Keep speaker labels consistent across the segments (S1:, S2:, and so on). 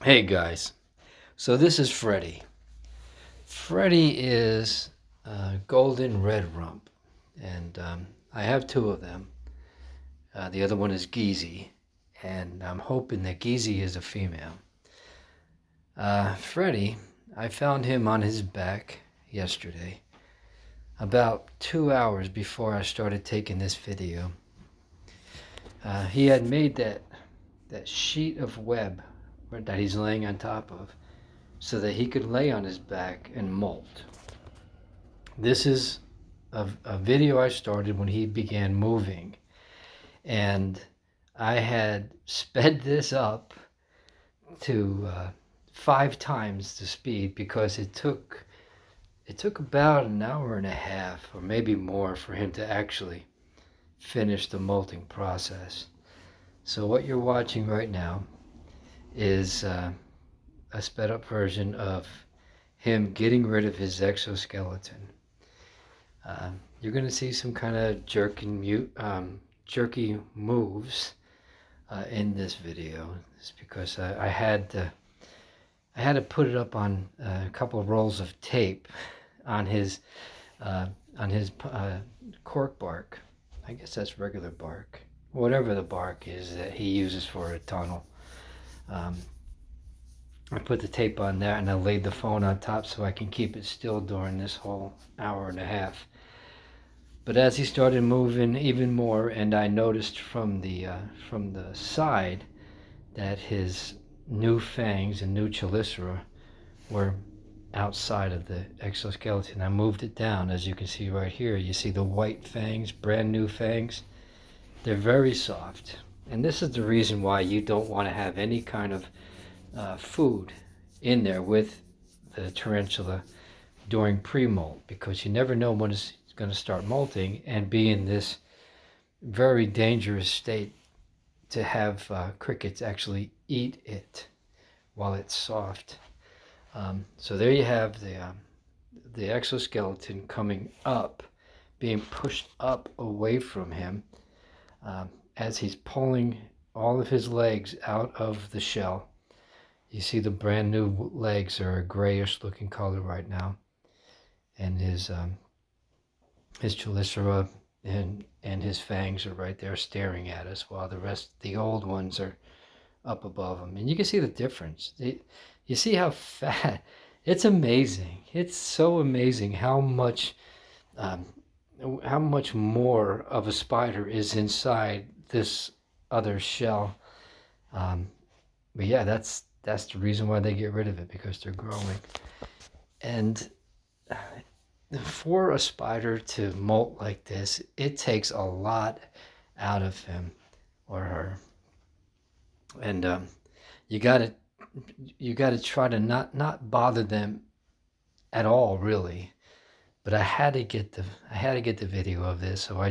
S1: Hey guys, so this is Freddy. Freddy is golden red rump, and I have two of them. The other one is Geezy, and I'm hoping that Geezy is a female. Freddy, I found him on his back yesterday, about 2 hours before I started taking this video. He had made that sheet of web that he's laying on top of so that he could lay on his back and molt. This is a video I started when he began moving, and I had sped this up to 5 times the speed because it took about an hour and a half or maybe more for him to actually finish the molting process. So what you're watching right now is a sped up version of him getting rid of his exoskeleton. You're going to see some kind of jerky moves in this video. It's because I had to put it up on a couple of rolls of tape on his uh, cork bark. I guess that's regular bark, whatever the bark is that he uses for a tunnel. Um, I put the tape on there and I laid the phone on top so I can keep it still during this whole hour and a half. But as he started moving even more, and I noticed from the side that his new fangs and new chelicera were outside of the exoskeleton, I moved it down. As you can see right here, you see the white fangs, brand new fangs. They're very soft, and this is the reason why you don't want to have any kind of food in there with the tarantula during pre-molt, because you never know when it's going to start molting and be in this very dangerous state to have crickets actually eat it while it's soft. So there you have the exoskeleton coming up, being pushed up away from him as he's pulling all of his legs out of the shell. You see the brand new legs are a grayish looking color right now, and his chelicera and his fangs are right there staring at us, while the old ones are up above him. And you can see the difference. You see how fat. It's amazing. It's so amazing um, how much more of a spider is inside this other shell. But yeah, that's the reason why they get rid of it, because they're growing. And for a spider to molt like this, it takes a lot out of him or her. And you gotta try to not bother them at all, really. But I had to get the video of this, so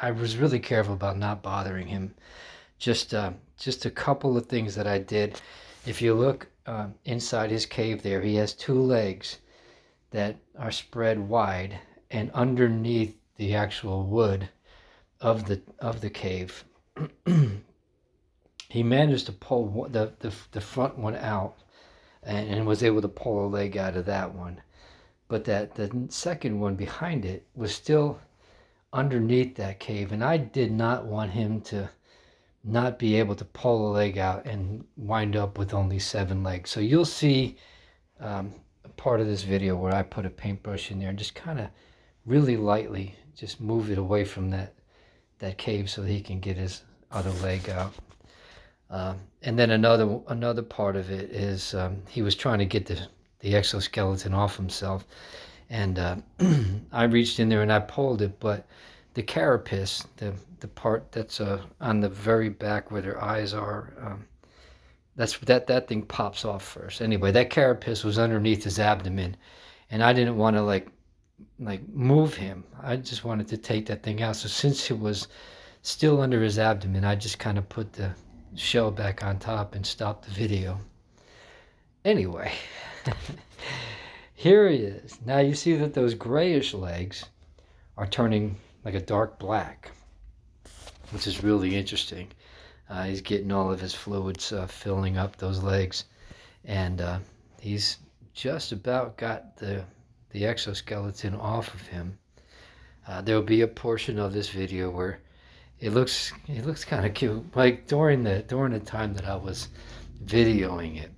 S1: I was really careful about not bothering him. Just a couple of things that I did. If you look inside his cave there, he has two legs that are spread wide, and underneath the actual wood of the cave, he managed to pull the front one out, and was able to pull a leg out of that one. But the second one behind it was still underneath that cave, and I did not want him to not be able to pull a leg out and wind up with only 7 legs. So you'll see a part of this video where I put a paintbrush in there and just kind of really lightly just move it away from that cave so that he can get his other leg out. And then another part of it is he was trying to get the exoskeleton off himself, and I reached in there and I pulled it, but the carapace, the part that's on the very back where their eyes are, that thing pops off first. Anyway, that carapace was underneath his abdomen, and I didn't want to like move him. I just wanted to take that thing out. So since it was still under his abdomen, I just kind of put the shell back on top and stopped the video. Anyway, here he is. Now you see that those grayish legs are turning like a dark black, which is really interesting. He's getting all of his fluids filling up those legs. and he's just about got the exoskeleton off of him. There'll be a portion of this video where it looks kind of cute. Like during the time that I was videoing it,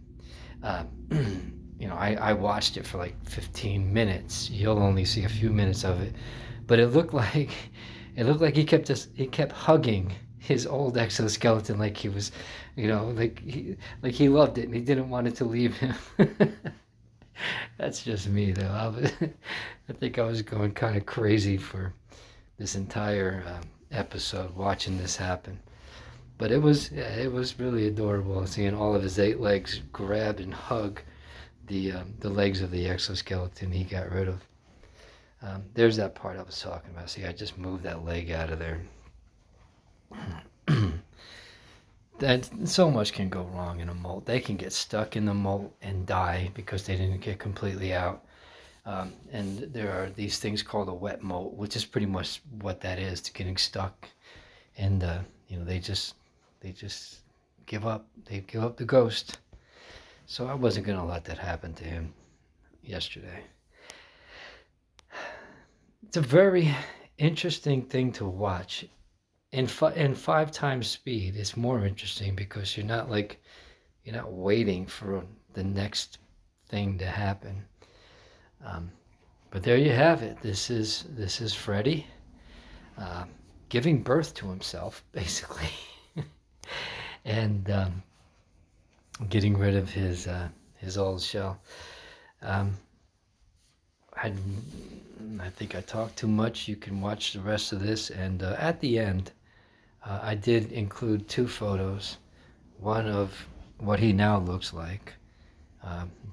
S1: I watched it for like 15 minutes. You'll only see a few minutes of it, but it looked like he kept hugging his old exoskeleton, like he was, like he loved it and he didn't want it to leave him. That's just me though. I think I was going kind of crazy for this entire episode watching this happen. But it was really adorable seeing all of his 8 legs grab and hug the legs of the exoskeleton he got rid of. There's that part I was talking about. See, I just moved that leg out of there. That so much can go wrong in a molt. They can get stuck in the molt and die because they didn't get completely out. And there are these things called a wet molt, which is pretty much what that is, to getting stuck. And they just give up. They give up the ghost. So I wasn't gonna let that happen to him yesterday. It's a very interesting thing to watch. In 5 times speed, it's more interesting because you're not waiting for the next thing to happen. But there you have it. This is Freddy giving birth to himself, basically, and getting rid of his old shell. I think I talked too much. You can watch the rest of this, and at the end, I did include 2 photos. One of what he now looks like,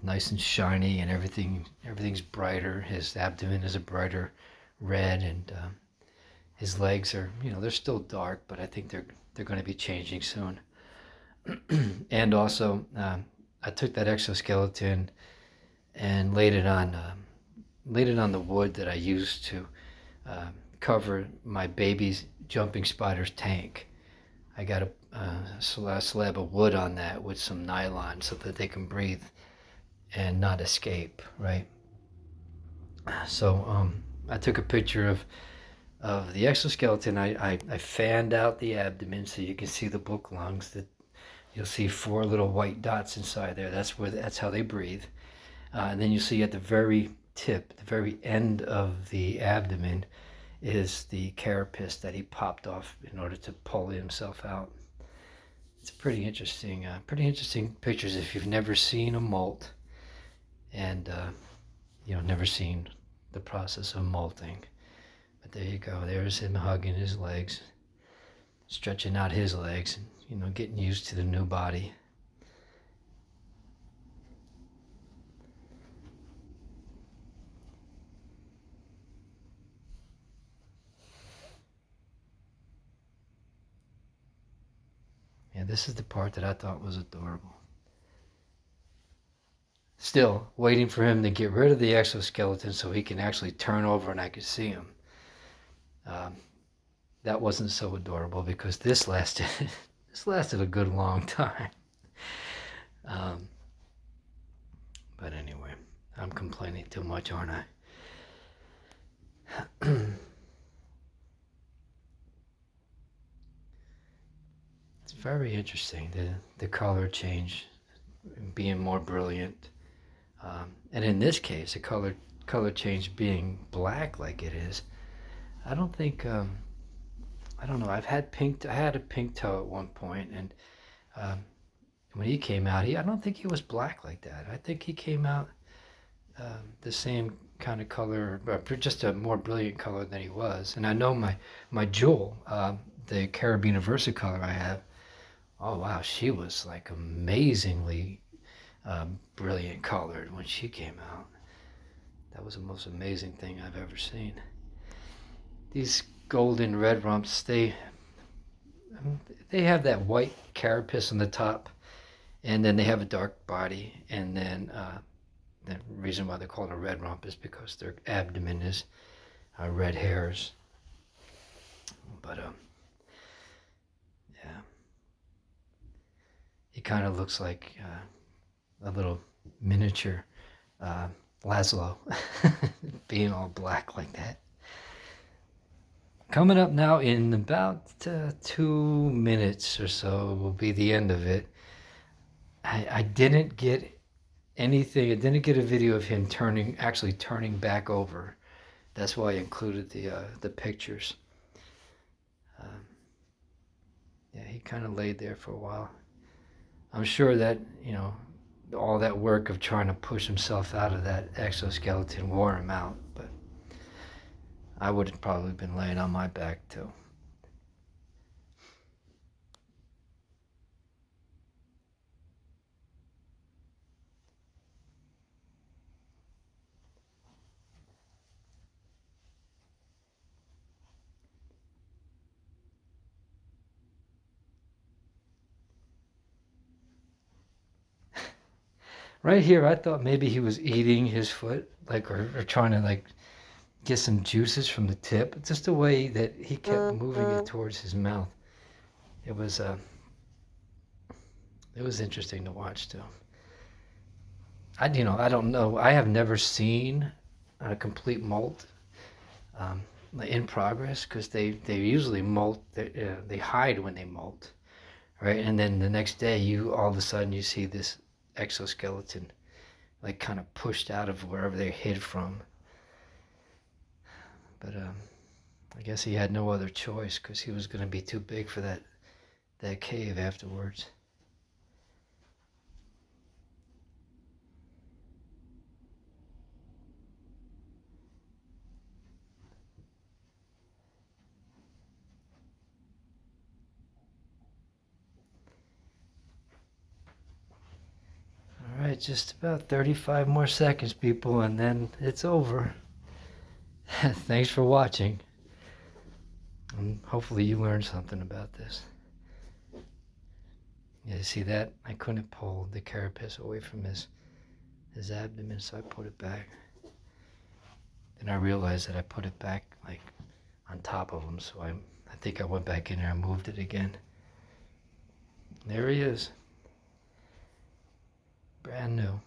S1: nice and shiny, and everything's brighter. His abdomen is a brighter red, and his legs are, they're still dark, but I think they're going to be changing soon. And also, I took that exoskeleton and laid it on the wood that I used to cover my baby's jumping spider's tank. I got a slab of wood on that with some nylon so that they can breathe and not escape, right? So I took a picture of the exoskeleton. I fanned out the abdomen so you can see the book lungs. That you'll see 4 little white dots inside there. That's how they breathe. And then you see at the very tip, the very end of the abdomen, is the carapace that he popped off in order to pull himself out. It's pretty interesting pictures if you've never seen a molt and never seen the process of molting. But there you go. There's him hugging his legs, stretching out his legs, and getting used to the new body. Yeah, this is the part that I thought was adorable. Still waiting for him to get rid of the exoskeleton so he can actually turn over and I could see him. That wasn't so adorable because this lasted a good long time. But anyway, I'm complaining too much, aren't I? It's very interesting, the color change being more brilliant. And in this case, the color change being black like it is. I don't think, I don't know, I had a pink toe at one point, and when he came out, I don't think he was black like that. I think he came out the same kind of color, just a more brilliant color than he was. And I know my jewel, the Carabiner Versicolor I have, oh wow, she was like amazingly brilliant colored when she came out. That was the most amazing thing I've ever seen. These golden red rumps, they have that white carapace on the top, and then they have a dark body, and then the reason why they're called a red rump is because their abdomen is red hairs. But yeah, he kind of looks like a little miniature Laszlo being all black like that. Coming up now in about 2 minutes or so will be the end of it. I didn't get anything. I didn't get a video of him actually turning back over. That's why I included the pictures. Yeah, he kind of laid there for a while. I'm sure that, all that work of trying to push himself out of that exoskeleton wore him out, but I would have probably been laying on my back too. Right here, I thought maybe he was eating his foot, like, or trying to, like, get some juices from the tip. Just the way that he kept moving it towards his mouth. It was interesting to watch too. I don't know. I have never seen a complete molt in progress, because they usually molt. They hide when they molt, right? And then the next day, all of a sudden you see this exoskeleton, like, kind of pushed out of wherever they hid from. But I guess he had no other choice, because he was going to be too big for that cave afterwards. All right, just about 35 more seconds, people, and then it's over. Thanks for watching. And hopefully you learned something about this. Yeah, you see that? I couldn't pull the carapace away from his abdomen, so I put it back. Then I realized that I put it back, like, on top of him, so I think I went back in there and moved it again. There he is. Brand new.